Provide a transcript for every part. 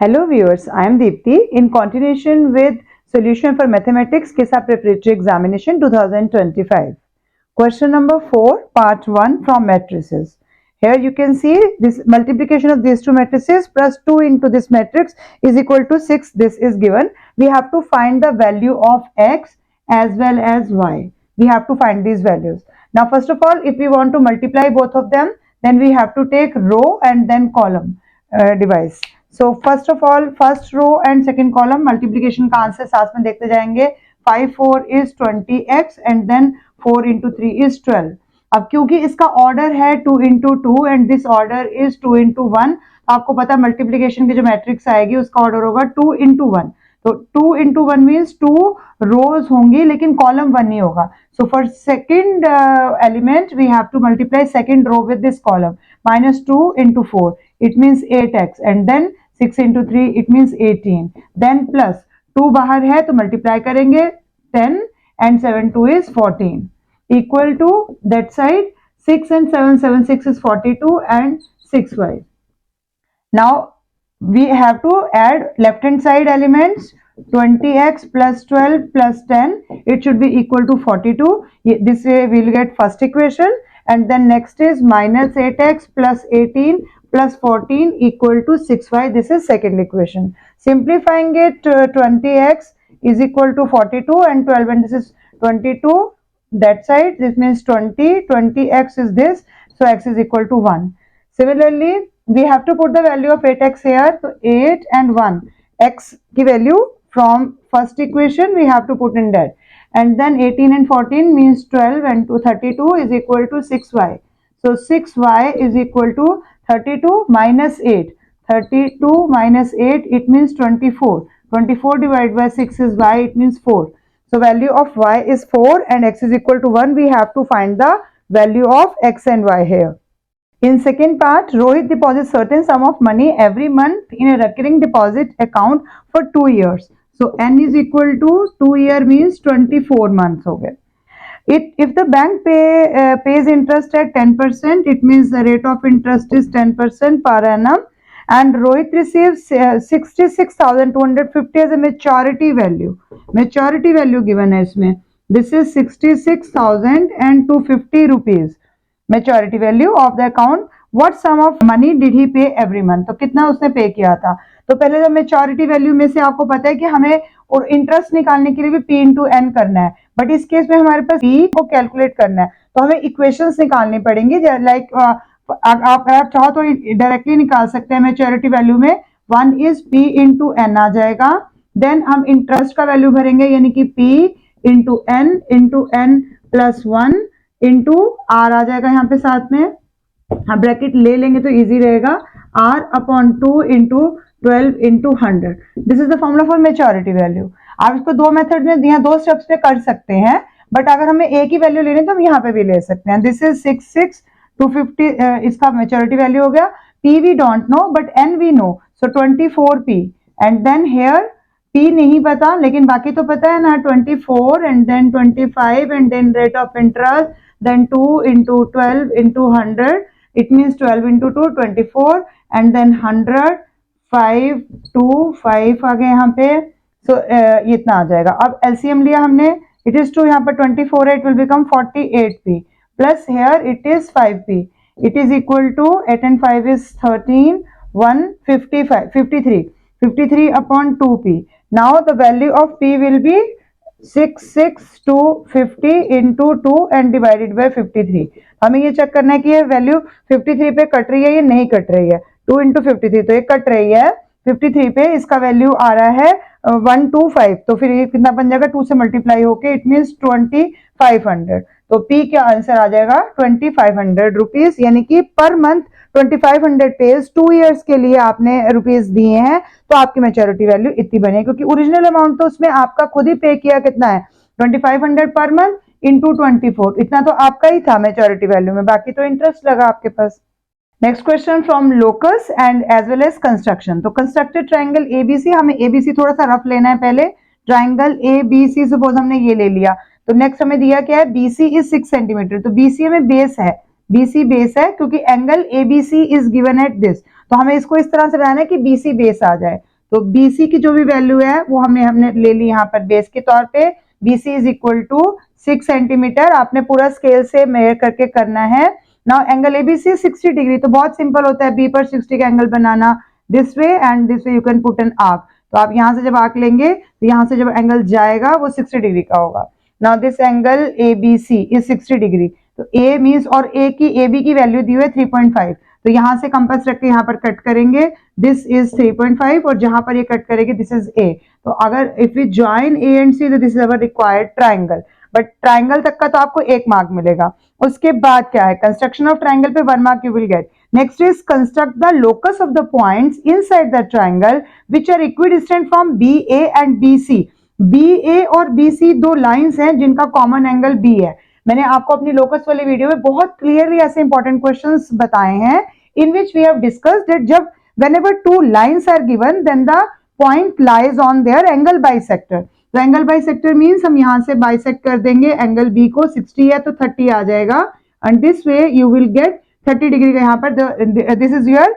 Hello viewers, I am Deepti in continuation with solution for mathematics KESA preparatory examination 2025. Question number 4 part 1 from matrices. Here you can see this multiplication of these two matrices plus 2 into this matrix is equal to 6. This is given. We have to find the value of x as well as y. We have to find these values. Now first of all, if we want to multiply both of them, then we have to take row and then column device. So first of all, first row and second column multiplication का answer साथ में देखते जाएंगे. 5 4 is 20x and then 4 into 3 is 12. अब क्योंकि इसका order है 2 into 2 and this order is 2 into 1, आपको पता मल्टीप्लिकेशन की जो मैट्रिक्स आएगी उसका ऑर्डर होगा 2 into 1. तो 2 into 1 means 2 rows होंगी लेकिन कॉलम 1 नहीं होगा. So for second element we have to multiply second row with this column. Minus 2 into 4 it means 8x and then 6 into 3 it means 18. Then plus 2 बाहर है तो multiply करेंगे 10 and 7 2 is 14 equal to that side 6 and 7 7 6 is 42 and 6y. Now we have to add left hand side elements. 20x plus 12 plus 10 it should be equal to 42. This way we will get first equation and then next is minus 8x plus 18 plus 14 equal to 6y. This is second equation. Simplifying it, 20x is equal to 42 and 12 and this is 22 that side. This means 20x is this, so x is equal to 1. Similarly we have to put the value of 8x here. So 8 and 1 x की value from first equation we have to put in that, and then 18 and 14 means 12 and 32 is equal to 6y. So 6y is equal to 32 minus 8. 32 minus 8 it means 24. 24 divided by 6 is y, it means 4. So value of y is 4 and x is equal to 1. We have to find the value of x and y here. In second part, Rohit deposits certain sum of money every month in a recurring deposit account for 2 years. So n is equal to 2 year means 24 months हो गए. If the bank pays interest at 10%, it means the rate of interest is 10% per annum, and Rohit receives 66,250 as a maturity value. Maturity value given है इसमें. This is 66,250 rupees. Maturity value of the account. What sum of money did he pay every month? तो कितना उसने पे किया था? तो पहले तो मेच्योरिटी वैल्यू में से आपको पता है कि हमें और इंटरेस्ट निकालने के लिए भी P इंटू एन करना है, बट इस केस में हमारे पास P को कैलकुलेट करना है तो हमें इक्वेशंस निकालनी पड़ेंगी. लाइक आप चाहो तो डायरेक्टली निकाल सकते हैं. मेच्योरिटी वैल्यू में 1 इज P इंटू एन आ जाएगा. देन हम इंटरेस्ट का वैल्यू भरेंगे यानी कि P into N plus 1 into R आ जाएगा यहाँ पे साथ में. हम ब्रैकेट ले लेंगे तो इजी रहेगा. r upon 2 into 12 into 100. This is the formula for maturity value. आप इसको दो मेथड में दिया, दो स्टेप्स में कर सकते हैं, बट अगर हमें एक ही वैल्यू लेनी तो हम यहाँ पे भी ले सकते हैं. दिस इज 66,250 इसका मेच्योरिटी वैल्यू हो गया. p we don't know but n we know, so 24p and then here p नहीं पता लेकिन बाकी तो पता है ना. 24 and then 25 and then rate of interest, then 2 into 12 into 100 it means 12 into 2 24 and then 100 5 2 5 आ गए यहाँ पे. सो ये इतना आ जाएगा. अब एलसीएम लिया हमने. इट इज 2 यहाँ पर 24 है, it will become 48p plus here it is 5p. It is equal to 8 and 5 is 13 155 53 upon 2p. Now the value of p will be 66,250 into 2 and divided by 53. हमें ये check करना है कि ये value 53 पे कट रही है या नहीं कट रही है. 2 into 53 तो ये कट रही है. 53 पे इसका वैल्यू आ रहा है 125, तो फिर ये कितना बन जाएगा 2 से मल्टीप्लाई होके इट मीन्स 2500. तो P का आंसर आ जाएगा 2500 रुपीज, यानी कि पर मंथ 2500 पेज 2 इयर्स के लिए आपने रुपीज दिए हैं तो आपकी मेच्योरिटी वैल्यू इतनी बने, क्योंकि ओरिजिनल अमाउंट तो उसमें आपका खुद ही पे किया कितना है 2500 पर मंथ इंटू 24, इतना तो आपका ही था मेच्योरिटी वैल्यू में, बाकी तो इंटरेस्ट लगा आपके पास. Next question from locus and as well as construction. तो कंस्ट्रक्टेड ट्राइंगल एबीसी, हमें एबीसी थोड़ा सा रफ लेना है पहले. ट्राइंगल एबीसी सपोज हमने ये ले लिया, तो नेक्स्ट हमें दिया क्या है बीसी इज 6 सेंटीमीटर. तो बीसी हमें बेस है, बीसी बेस है क्योंकि angle ABC is given at this. तो हमें इसको इस तरह से बनाना है कि BC बेस आ जाए। तो BC की जो भी वैल्यू है वो हमने ले ली यहाँ पर बेस के तौर पे। BC is equal to 6 centimetre. आपने पूरा स्केल से मेजर करके करना है। नाउ एंगल ABC 60 डिग्री, तो बहुत सिंपल होता है B पर 60 का angle banana. This way and this way you can put an arc. तो आप यहाँ से जब आर्क लेंगे तो यहाँ से जब एंगल जाएगा वो 60 डिग्री का होगा। Now this angle ABC is 60 degree. तो A मीन्स और AB की वैल्यू दी हुई है 3.5। तो यहाँ से कंपास रख के यहाँ पर कट करेंगे, दिस इज 3.5 और जहां पर ये कट करेंगे दिस इज A। तो अगर if we join A and C तो this is our required triangle. But triangle तक का तो आपको 1 मार्क मिलेगा। उसके बाद क्या है, कंस्ट्रक्शन ऑफ ट्राइंगल पे 1 mark you will get. Next is construct the locus of the points inside the triangle which are equidistant from BA and BC। BA और BC दो लाइंस हैं जिनका कॉमन एंगल B है। मैंने आपको अपनी locus वाली वीडियो में बहुत क्लियरली ऐसे इंपॉर्टेंट क्वेश्चंस बताए हैं in which we have discussed that जब whenever two lines are given then the point lies on their angle bisector। तो एंगल बाइसेक्टर मीन्स हम यहाँ से बाइसेक्ट कर देंगे एंगल B को, 60 है तो 30 आ जाएगा and this way you will get 30 degree का यहाँ पर this is your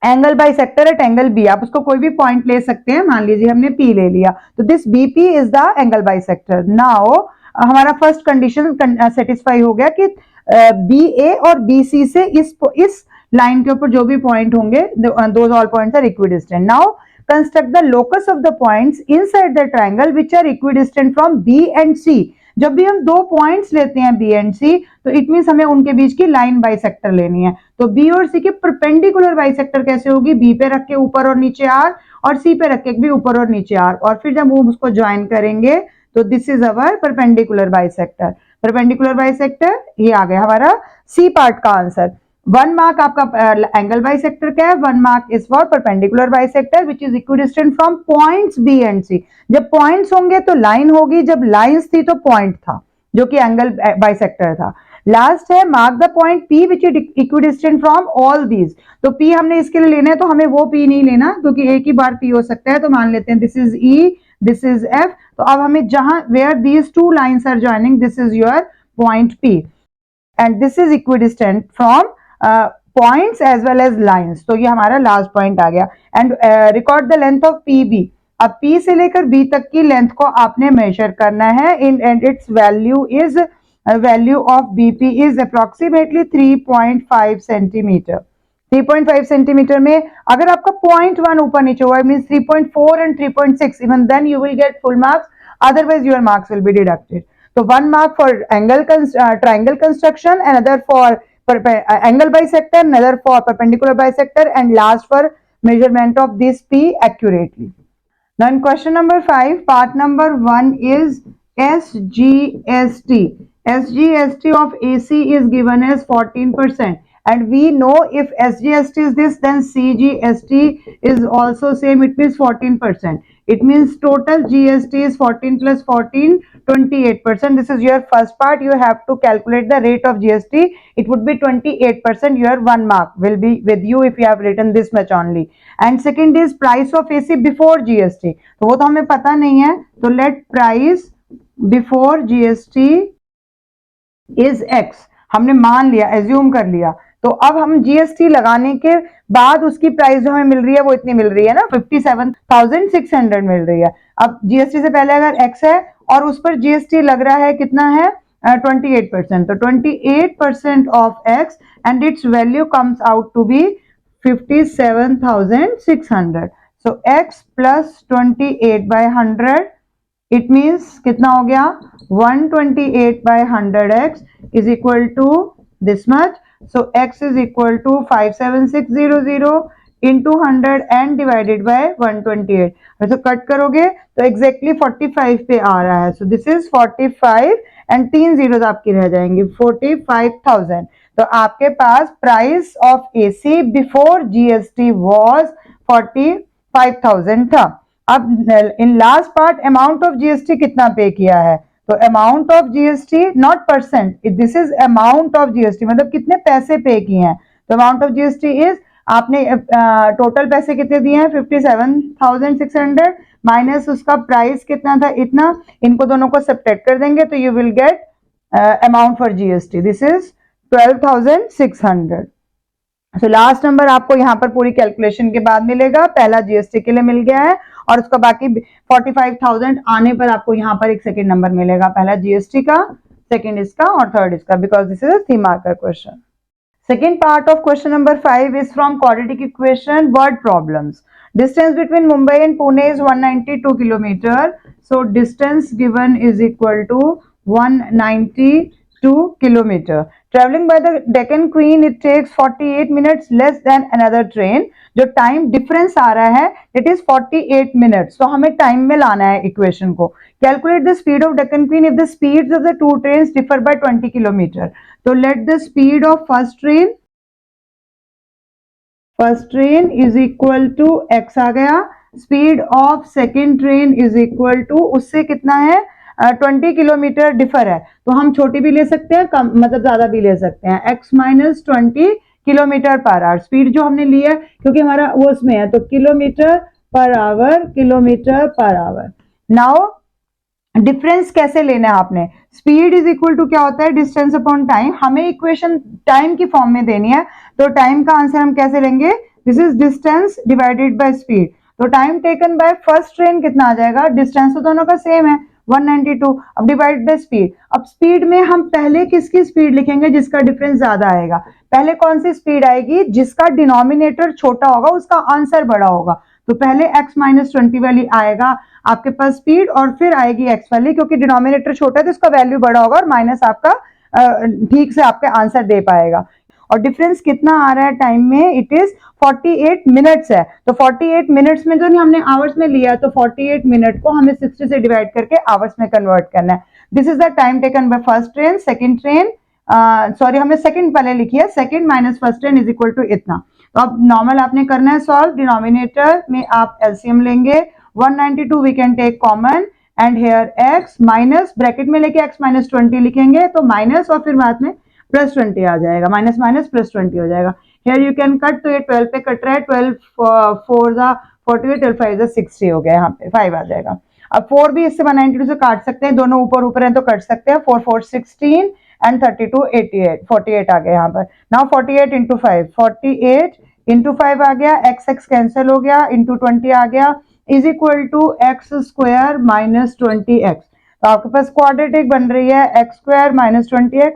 angle bisector at angle B। आप उसको कोई भी पॉइंट ले सकते हैं, मान लीजिए हमने P ले लिया तो this BP is the angle bisector. Now हमारा फर्स्ट कंडीशन सेटिस्फाई हो गया कि BA और BC से इस लाइन के ऊपर जो भी पॉइंट होंगे those all points are equidistant. Now construct the locus of the points inside the triangle which are equidistant from B and C। जब भी हम दो पॉइंट्स लेते हैं B एंड C तो इट मींस हमें उनके बीच की लाइन बाइसेक्टर लेनी है। तो B और C के परपेंडिकुलर बाइसेक्टर कैसे होगी, B पे रख के ऊपर और नीचे R और C पे रख के भी ऊपर और नीचे R, और फिर जब हम उसको ज्वाइन करेंगे तो this is our perpendicular bisector. Perpendicular bisector ये आ गया हमारा C पार्ट का आंसर। 1 मार्क आपका एंगल बाइसेक्टर का है, 1 mark is for perpendicular bisector which is equidistant from points B and C। जब पॉइंट्स होंगे तो लाइन होगी, जब लाइंस थी तो पॉइंट था जो कि एंगल बाइसेक्टर था। लास्ट है mark the point P which is equidistant from all these. तो P हमने इसके लिए लेना है तो हमें वो P नहीं लेना क्योंकि एक ही बार P हो सकता है। तो मान लेते हैं this is E, this is F। तो अब हमें जहां where these two lines are joining this is your point P and this is equidistant from points as well as lines. तो ये हमारा लास्ट पॉइंट आ गया। And record the length of PB। अब P से लेकर B तक की लेंथ को आपने मेजर करना है in and its value is value of BP is approximately 3.5 centimetre. 3.5 centimetre में अगर आपका 0.1 ऊपर नीचे हुआ means 3.4 and 3.6 even then you will get full marks, otherwise your marks will be deducted. तो 1 mark for angle triangle construction, another for angle bisector, another for perpendicular bisector, and last for measurement of this P accurately. Now in question number 5, part number 1 is SGST. SGST of AC is given as 14%, and we know if SGST is this then CGST is also same, it means 14%. It means total GST is 14 plus 14, 28%. This is your first part. You have to calculate the rate of GST. It would be 28%. Your 1 mark will be with you if you have written this much only. And second is price of AC before GST. तो वो तो हमें पता नहीं है, तो let price before GST is X हमने मान लिया, एज्यूम कर लिया। तो अब हम GST लगाने के बाद उसकी प्राइस जो हमें मिल रही है वो इतनी मिल रही है ना, 57,600 मिल रही है। अब GST से पहले अगर X है और उस पर GST लग रहा है कितना है 28%, तो 28% of X and its value comes out to be 57,600। So X plus 28/100 it means कितना हो गया 128/100x is equal to this much. So x is equal to 57600 into 100 and divided by 128. तो कट करोगे तो exactly 45 पे आ रहा है। So this is 45 and 3 zeros आपकी रह जाएंगी 45,000। तो आपके पास price of AC before GST was 45,000 था। अब in last part amount of GST कितना पे किया है, तो amount of GST not percent, this is amount of GST मतलब कितने पैसे पे किए हैं। तो अमाउंट ऑफ GST इज आपने टोटल पैसे कितने दिए हैं 57,600 माइनस उसका प्राइस कितना था इतना, इनको दोनों को सब्ट्रैक्ट कर देंगे तो you will gate amount for GST, this is 12,600। So last number आपको यहाँ पर पूरी कैलकुलेशन के बाद मिलेगा, पहला जीएसटी के लिए मिल गया है और उसका बाकी 45,000 आने पर आपको यहाँ पर एक सेकेंड नंबर मिलेगा, पहला जीएसटी का, सेकेंड इसका और थर्ड इसका, because this is a 3 marker question. Second part of question number 5 is from quadratic equation word problems. Distance between Mumbai and Pune is 192 kilometer. So distance given is equal to 192 kilometer. Traveling by the Deccan Queen, it takes 48 minutes less than another train. जो time difference आ रहा है it is 48 minutes, तो हमें time में लाना है equation को. Calculate the speed of Deccan Queen if the speeds of the two trains differ by 20 kilometre. तो let the speed of first train is equal to x आ गया, speed of second train is equal to, उससे कितना है 20 kilometre differ है, तो हम छोटी भी ले सकते हैं, कम मतलब ज्यादा भी ले सकते हैं, x minus 20 kilometre per our. Speed जो हमने ली है क्योंकि हमारा वो उसमें है, तो kilometre per our. Now difference कैसे लेना है आपने, स्पीड इज इक्वल टू क्या होता है डिस्टेंस अपॉन टाइम, हमें इक्वेशन टाइम की फॉर्म में देनी है, तो टाइम का आंसर हम कैसे लेंगे, this is distance divided by speed. तो time taken by first train कितना आ जाएगा, डिस्टेंस तो दोनों का सेम है 192, अब डिवाइड बाय स्पीड. अब स्पीड में हम पहले किसकी स्पीड लिखेंगे जिसका डिफरेंस ज्यादा आएगा, पहले कौन सी स्पीड आएगी, जिसका डिनोमिनेटर छोटा होगा उसका आंसर बड़ा होगा, तो पहले x माइनस 20 वाली आएगा आपके पास स्पीड और फिर आएगी x वाली, क्योंकि डिनोमिनेटर छोटा है तो इसका वैल्यू बड़ा होगा और माइनस आपका ठीक से आपके आंसर दे पाएगा. और डिफरेंस कितना आ रहा है टाइम में, इट इज 48 मिनट्स है, तो 48 मिनट्स में जो नहीं हमने आवर्स में लिया, तो 48 मिनट को हमें 60 से डिवाइड करके आवर्स में कन्वर्ट करना है. This is the time taken by first train, second train, sorry हमने सेकंड पहले लिखी है, second minus first train is equal to इतना. तो अब नॉर्मल आपने करना है सॉल्व, डिनोमिनेटर में आप एलसीएम लेंगे, 192 we can take common and here x minus bracket में लेके x माइनस 20 लिखेंगे, तो माइनस और फिर बाद में प्लस 20 आ जाएगा, माइनस माइनस प्लस 20 हो जाएगा. हेयर यू कैन कट, तो ये 12 पे कट रहा है, 12 4 दा 48, 12 5 दा 60 हो गया, यहाँ पे 5 आ जाएगा. अब 4 भी इससे 192 से काट सकते हैं, दोनों ऊपर ऊपर हैं तो कट सकते हैं, 4 4 16 एंड 32 88, 48 आ गया यहाँ पर. नाउ 48 इंटू 5, 48 इंटू 5 आ गया, x कैंसिल हो गया, इंटू 20 आ गया, is equal to x square minus 20x. तो आपके पास क्वाड्रेटिक बन रही है x square minus 20x,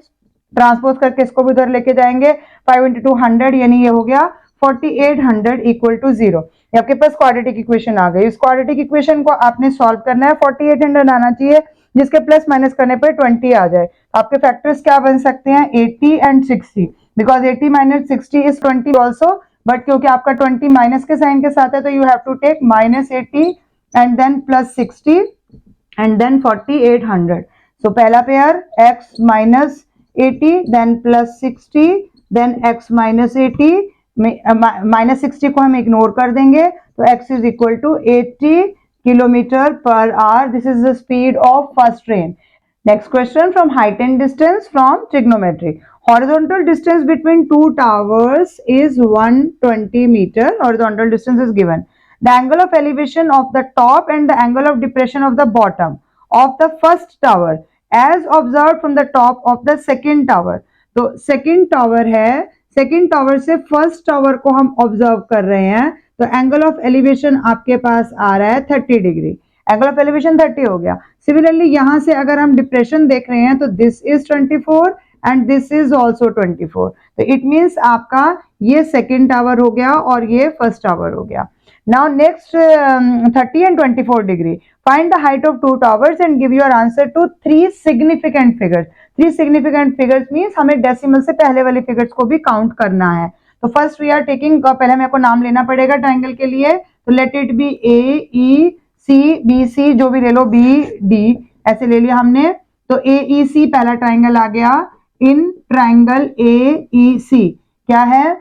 transpose करके इसको भी उधर लेके जाएंगे, 5 इंटू 2 100, यानी ये हो गया 4800 इक्वल टू 0. आपके पास क्वाड्रेटिक इक्वेशन आ गई. इस क्वाड्रेटिक इक्वेशन को आपने सॉल्व करना है, 4800 आना चाहिए जिसके प्लस माइनस करने पर 20 आ जाए. तो आपके फैक्टर्स क्या बन सकते हैं, 80 and 60, because 80 minus 60 is 20 also, but क्योंकि आपका 20 माइनस के साइन के साथ है तो you have to take minus 80 and then plus 60 and then 4800. So पहला pair x minus 80 then plus 60 then x minus 80, minus 60 को हम इग्नोर कर देंगे, तो x is equal to 80 kilometre per hour. This is the speed of first train. Next question from height and distance from trigonometry. Horizontal distance between two towers is 120 meter. Horizontal distance is given. The angle of elevation of the top and the angle of depression of the bottom of the first tower as observed from the top of the second tower. तो second tower है, second tower से first tower को हम observe कर रहे हैं, तो angle of elevation आपके पास आ रहा है 30 डिग्री. एंगल ऑफ एलिवेशन 30 हो गया. सिमिलरली यहां से अगर हम डिप्रेशन देख रहे हैं तो this is 24 and this is also 24, तो इट मीन्स आपका ये सेकेंड टावर हो गया और ये फर्स्ट टावर हो गया. Now next 30 and 24 degree. Find the height of two towers and give your answer to 3 significant figures. 3 significant figures means हमें डेसिमल से पहले वाले फिगर्स को भी काउंट करना है. तो फर्स्ट वी आर टेकिंग, पहले मेरे को नाम लेना पड़ेगा ट्राइंगल के लिए, तो let it be A E C B C, जो भी ले लो, बी डी ऐसे ले लिया हमने. तो ए ई सी पहला ट्राइंगल आ गया. इन ट्राइंगल ए ई सी क्या है,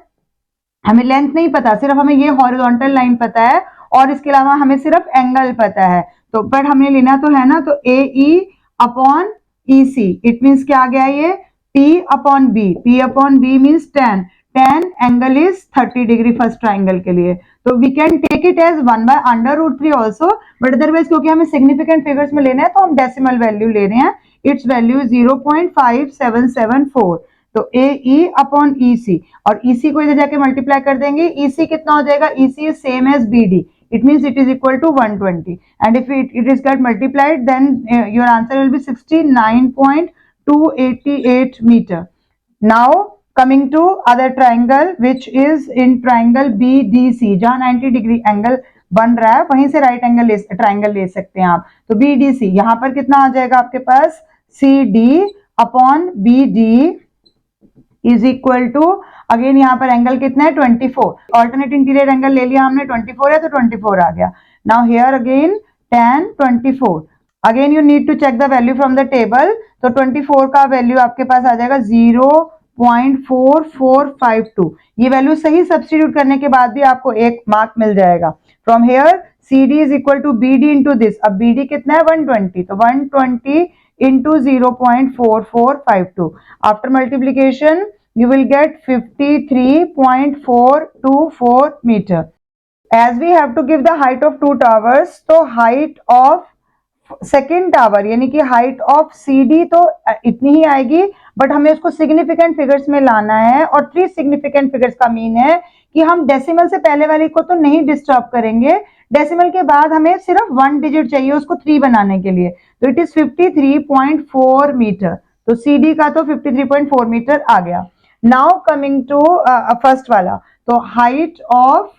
हमें लेंथ नहीं पता, सिर्फ हमें ये हॉरिजॉन्टल लाइन पता है और इसके अलावा हमें सिर्फ एंगल पता है, तो बट हमें लेना तो है ना. तो A E upon E C, it means क्या आ गया, ये P upon B, P upon B means 10, 10 angle is 30 degree first triangle के लिए. तो we can take it as 1/√3 also, but otherwise क्योंकि हमें सिग्निफिकेंट फिगर्स में लेना है तो हम डेसिमल वैल्यू ले रहे हैं. It's value 0.5774. तो AE अपॉन EC, और EC को इधर जाके मल्टीप्लाई कर देंगे, EC कितना हो जाएगा, EC is same as BD, it means it is equal to 120, and if it is get multiplied, then your answer will be 69.288 meter. Now coming to other triangle which is in triangle BDC, जहां 90 degree angle बन रहा है वहीं से right angle triangle ले सकते हैं आप। तो BDC यहां पर कितना आ जाएगा आपके पास, CD upon BD is equal to, again यहाँ पर एंगल कितना है 24, ऑल्टरनेट इंटीरियर एंगल ले लिया हमने, 24 है तो 24 आ गया। Now here again tan 24, again you need to check the value from the table, तो 24 का वैल्यू आपके पास आ जाएगा 0.4452, ये वैल्यू सही सब्स्टिट्यूट करने के बाद भी आपको एक मार्क मिल जाएगा। From here CD is equal to BD into this, अब BD कितना है 120, तो 120 into 0.4452, after multiplication you will get 53.424 meter. As we have to give the height of two towers, तो height of सेकेंड टावर यानी कि height of CD तो इतनी ही आएगी, बट हमें उसको सिग्निफिकेंट फिगर्स में लाना है, और 3 सिग्निफिकेंट फिगर्स का मीन है कि हम डेसिमल से पहले वाली को तो नहीं डिस्टर्ब करेंगे, डेसिमल के बाद हमें सिर्फ 1 डिजिट चाहिए उसको 3 बनाने के लिए, तो इट इज 53.4 मीटर, तो CD का तो 53.4 मीटर आ गया। नाउ कमिंग टू फर्स्ट वाला, तो height of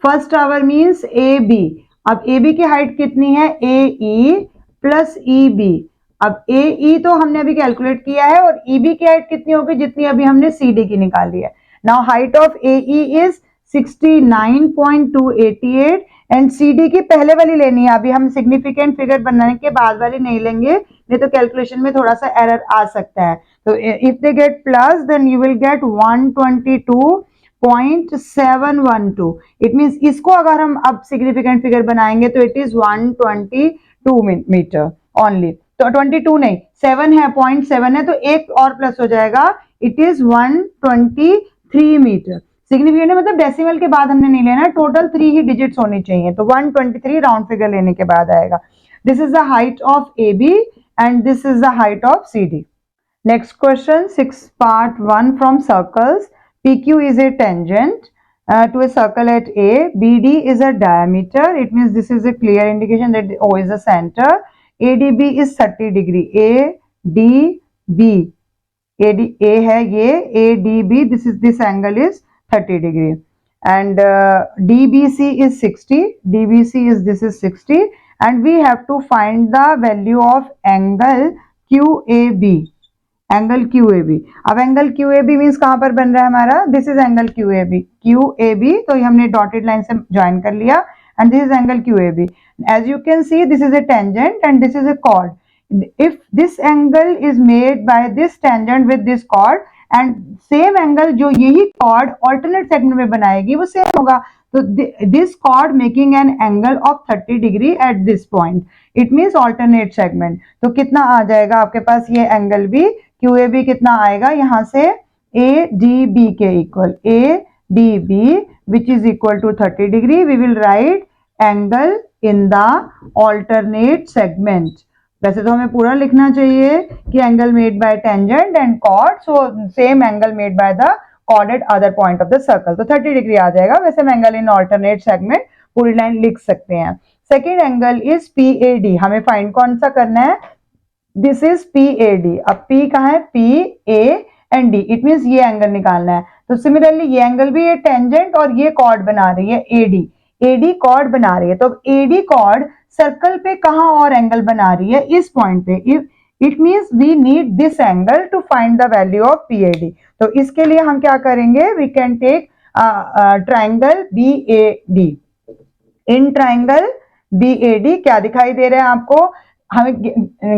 first tower means AB, अब AB की हाइट कितनी है, AE प्लस EB, अब AE तो हमने अभी कैलकुलेट किया है, और EB की हाइट कितनी होगी, जितनी अभी हमने CD की निकाली है। Now height of AE is 69.288 and CD की पहले वाली लेनी है, अभी हम सिग्निफिकेंट फिगर बनाने के बाद वाली नहीं लेंगे, नहीं तो कैलकुलेशन में थोड़ा सा एरर आ सकता है। तो if they get plus then you will get 122.712, it means इसको अगर हम अब सिग्निफिकेंट फिगर बनाएंगे तो इट इज 122 मीटर ओनली, तो 22 नहीं 7 है, 0.7 है, तो एक और प्लस हो जाएगा, इट इज 123 मीटर। सिग्निफिकेंट मतलब डेसिमल के बाद हमने नहीं लेना, टोटल 3 ही डिजिट्स होनी चाहिए, तो 123 राउंड फिगर लेने के बाद आएगा। This is the height of AB and this is the height of CD। Next question 6 part 1 from circles, PQ is a tangent to a circle at A, BD is a diameter, it means this is a clear indication that O is the center, ADB is 30 degree, ADB, A है ये, ADB, this angle is 30 degree, and DBC is 60, DBC is this is 60, and we have to find the value of angle QAB, angle QAB। अब angle QAB means कहां पर बन रहा है हमारा, this is angle QAB, तो ये हमने डॉटेड लाइन से ज्वाइन कर लिया, and this is angle QAB। As you can see this is a tangent and this is a chord, if this angle is made by this tangent with this chord, and same angle जो यही cord alternate segment में बनाएगी वो same होगा, तो this cord making an angle of 30 degree at this point, it means alternate segment, तो कितना आ जाएगा आपके पास ये एंगल भी QAB कितना आएगा, यहां से ADB के equal, ADB which is equal to 30 degree, we will write angle in the alternate segment। वैसे तो हमें पूरा लिखना चाहिए कि angle made by tangent and chord, so same angle made by the chord at other point of the circle, तो 30 degree आ जाएगा। वैसे हम एंगल इन ऑल्टरनेट सेगमेंट पूरी लाइन लिख सकते हैं। सेकेंड एंगल इज PAD, हमें फाइंड कौन सा करना है, दिस इज PAD, अब P कहाँ है, PA and D, it means ये एंगल निकालना है, तो सिमिलरली ये एंगल भी ये टेंजेंट और ये कॉर्ड बना रही है AD कॉर्ड बना रही है, तो AD कॉर्ड सर्कल पे कहां और एंगल बना रही है, इस पॉइंट पे, it means we need this angle to find the value of PAD। तो इसके लिए हम क्या करेंगे, we can take triangle BAD। In triangle BAD क्या दिखाई दे रहा है आपको, हमें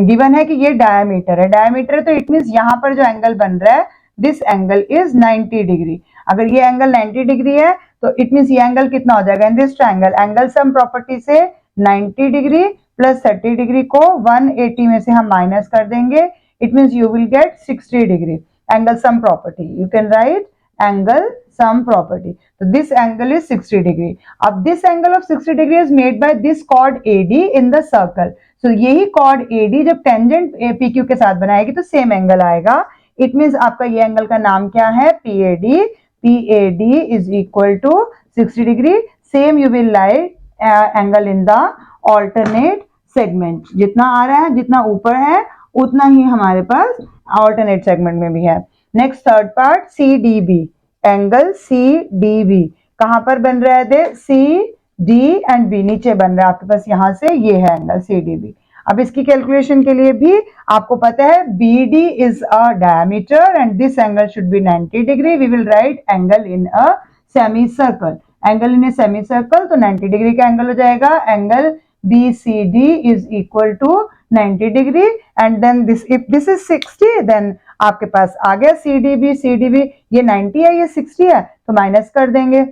गिवन है कि ये डायमीटर है, डायमीटर तो इट मींस यहाँ पर जो एंगल बन रहा है दिस एंगल इज 90 डिग्री, अगर ये एंगल 90 डिग्री है तो इट मींस ये एंगल कितना हो जाएगा, in this triangle angle sum property से 90 डिग्री प्लस 30 डिग्री को 180 में से हम माइनस कर देंगे, it means you will get 60 degree, angle sum property, you can write angle sum property, तो दिस एंगल इज 60 डिग्री। अब this angle of 60 degree is made by this chord AD in the circle, so यही chord AD जब tangent PQ के साथ बनाएगी तो same angle आएगा, it means आपका ये एंगल का नाम क्या है, PAD. PAD is equal to 60 degree. Same you will write angle in the alternate segment. जितना आ रहा है, जितना ऊपर है उतना ही हमारे पास alternate segment में भी है. Next third part, CDB. Angle CDB कहां पर बन रहा है, दे CD एंड B नीचे बन रहा है आपके पास, यहां से ये है एंगल CDB. अब इसकी कैलकुलेशन के लिए भी आपको पता है BD is a diameter and this angle should be 90 degree. We will write angle in a semi circle. Angle in a semi circle तो 90 डिग्री का एंगल हो जाएगा. एंगल BCD is equal to 90 degree and then this, if this is 60 then आपके पास आ गया CDB. CDB ये 90 है, ये 60 है तो माइनस कर देंगे.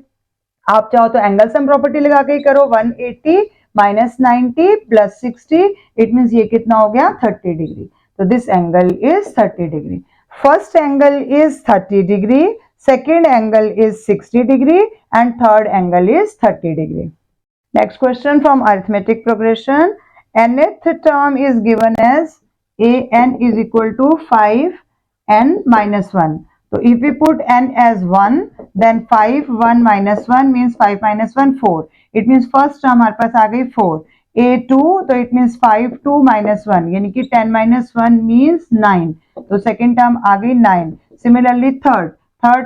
आप चाहो तो एंगल सम प्रॉपर्टी लगा के ही करो. 180 माइनस 90 प्लस 60, इट मीन्स ये कितना हो गया, 30 डिग्री. तो this angle is 30 degree. First angle is 30 degree, second angle is 60 degree and third angle is 30 degree. Next question from arithmetic progression. nth term is given as an is equal to 5n minus 1. So if we put n as 1 then 5 1 minus 1 means 5 minus 1 4. It means first term हमारे पास आ गई 4. A2 तो it means 5 2 minus 1 यानी कि 10 minus 1 means 9. तो second term आ गई 9. Similarly third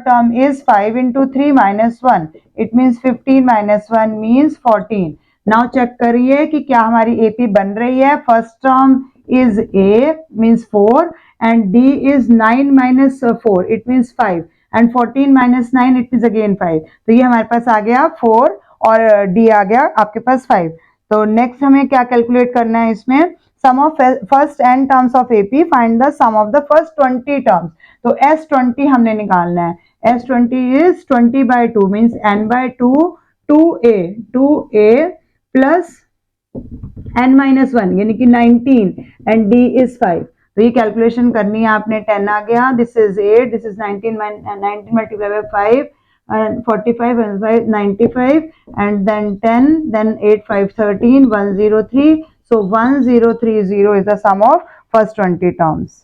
term is 5 into 3 minus 1. It means 15 minus 1 means 14. Now check करिए कि क्या हमारी AP बन रही है. First term is A means 4 and D is 9 minus 4 it means 5 and 14 minus 9 it means again 5. तो ये हमारे पास आ गया 4 और D आ गया आपके पास 5. तो नेक्स्ट हमें क्या कैलकुलेट करना है इसमें, sum of first n terms of AP, find the sum of the first 20 terms. तो S20 हमने निकालना है. S20 is 20 by 2 means n by 2 2a plus n minus 1 यानी कि 19 एंड D इज 5. तो ये कैलकुलेशन करनी है आपने. 10 आ गया, this is 8, this is 19 multiply by 5 and 45 and 5 95 and then 10 then 8 5 13 103. So 1030 is the sum of first 20 terms.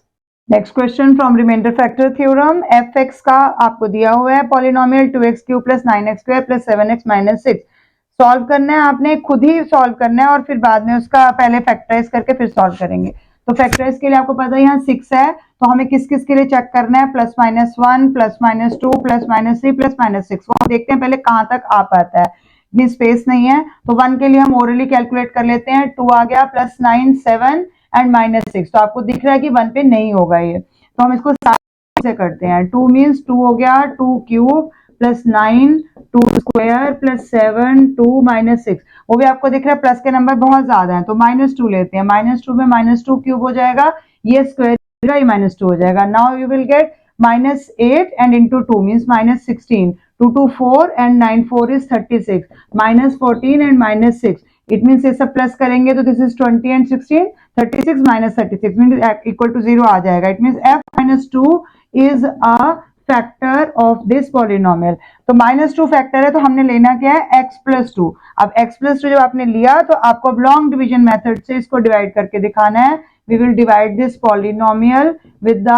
Next question from remainder factor theorem. fx का आपको दिया हुआ है polynomial 2x cube plus 9x square plus 7x minus 6. Solve करना है आपने, खुद ही solve करना है और फिर बाद में उसका पहले फैक्टराइज करके फिर सॉल्व करेंगे. तो फैक्टराइज के लिए आपको पता है यहाँ 6 है तो हमें किस किस के लिए चेक करना है, plus minus 1 plus minus 2 plus minus 3 plus minus 6. वो देखते हैं पहले कहाँ तक आ पाता है. इतनी स्पेस नहीं है तो 1 के लिए हम ओरली कैलकुलेट कर लेते हैं. 2 आ गया प्लस 9 7 एंड माइनस 6. तो आपको दिख रहा है कि 1 पे नहीं होगा ये, तो हम इसको से करते हैं. 2 मीन्स 2 हो गया 2 cube plus 9 2 square plus 7 2 minus 6. वो भी आपको दिख रहा है प्लस के नंबर बहुत ज्यादा है तो माइनस 2 लेते हैं. माइनस 2 में माइनस 2 क्यूब हो जाएगा, ये स्क्वायर ये माइनस 2 हो जाएगा. Now you will get minus 8 and into 2 means minus 16. 2 2 4 and 9 4 is 36. Minus 14 and minus 6 it means ये सब प्लस करेंगे तो this is 20 and 16. 36 minus 36 means equal to 0 आ जाएगा. It means f minus 2 is a factor of this polynomial. तो minus 2 factor है तो हमने लेना क्या है, x प्लस 2. अब x प्लस 2 जब आपने लिया तो आपको अब लॉन्ग डिवीजन मेथड से इसको डिवाइड करके दिखाना है. We will divide this polynomial with the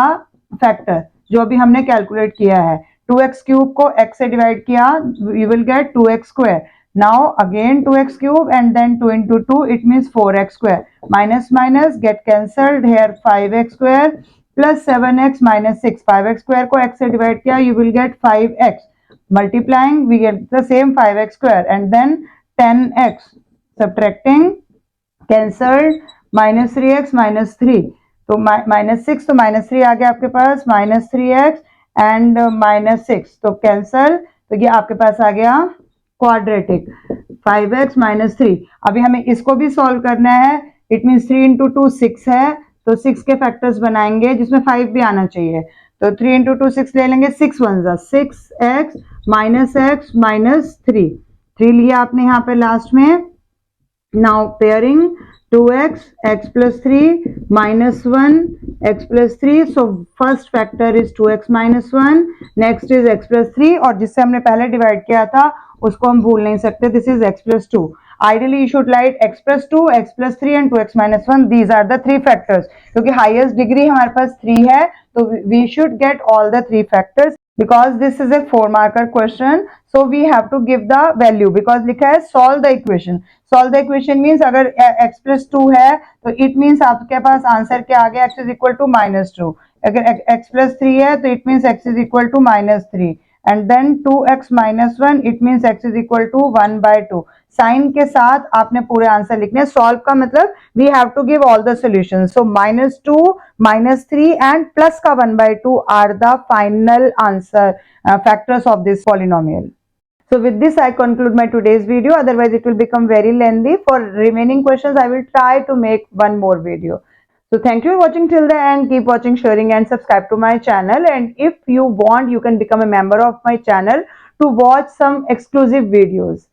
factor जो अभी हमने कैलकुलेट किया है. 2x क्यूब को x से डिवाइड किया, you will get 2x square. Now again 2x cube and then 2 into 2 it means 4x square. Minus minus get cancelled, here 5x square plus 7x minus 6. 5x square को x से divide किया, you will get 5x. Multiplying we get the same 5x square and then 10x. Subtracting cancelled, minus 3x minus 3 तो minus 6 तो minus 3 आ गया आपके पास, minus 3x and minus 6 तो cancel. तो ये आपके पास आ गया क्वाड्रेटिक 5x माइनस 3. अभी हमें इसको भी सॉल्व करना है. इट मीन्स 3 into 2 6 है तो 6 के फैक्टर्स बनाएंगे जिसमें 5 भी आना चाहिए. तो 3 into 2 6 ले लेंगे. 6 1 6x माइनस x माइनस 3 लिया आपने यहाँ पे लास्ट में. Now pairing 2x x plus 3 minus 1 x plus 3. So first factor is 2x minus 1. Next is x plus 3 और जिससे हमने पहले डिवाइड किया था उसको हम भूल नहीं सकते. This is x plus 2. Ideally you should write x plus 2, x plus 3 and 2x minus 1. These are the three factors. क्योंकि highest degree हमारे पास 3 है, तो we should get all the three factors. Because this is a 4 marker question, so we have to give the value. because लिखा है solve the equation. solve the equation means अगर x plus 2 है तो it means आपके पास answer क्या आ गया, x is equal to minus 2. अगर x plus 3 है तो it means x is equal to minus 3. and then 2x minus 1 it means x is equal to 1 by 2. Sign के साथ आपने पूरे आंसर लिखने हैं. सॉल्व का मतलब we have to give all the solutions. So -2, -3 and plus का 1 by 2 are the final answer factors of this polynomial. So with this I conclude my today's video, otherwise it will become very lengthy. For remaining questions I will try to make one more video. So thank you for watching till the end. Keep watching, sharing and subscribe to my channel, and if you want you can become a member of my channel to watch some exclusive videos.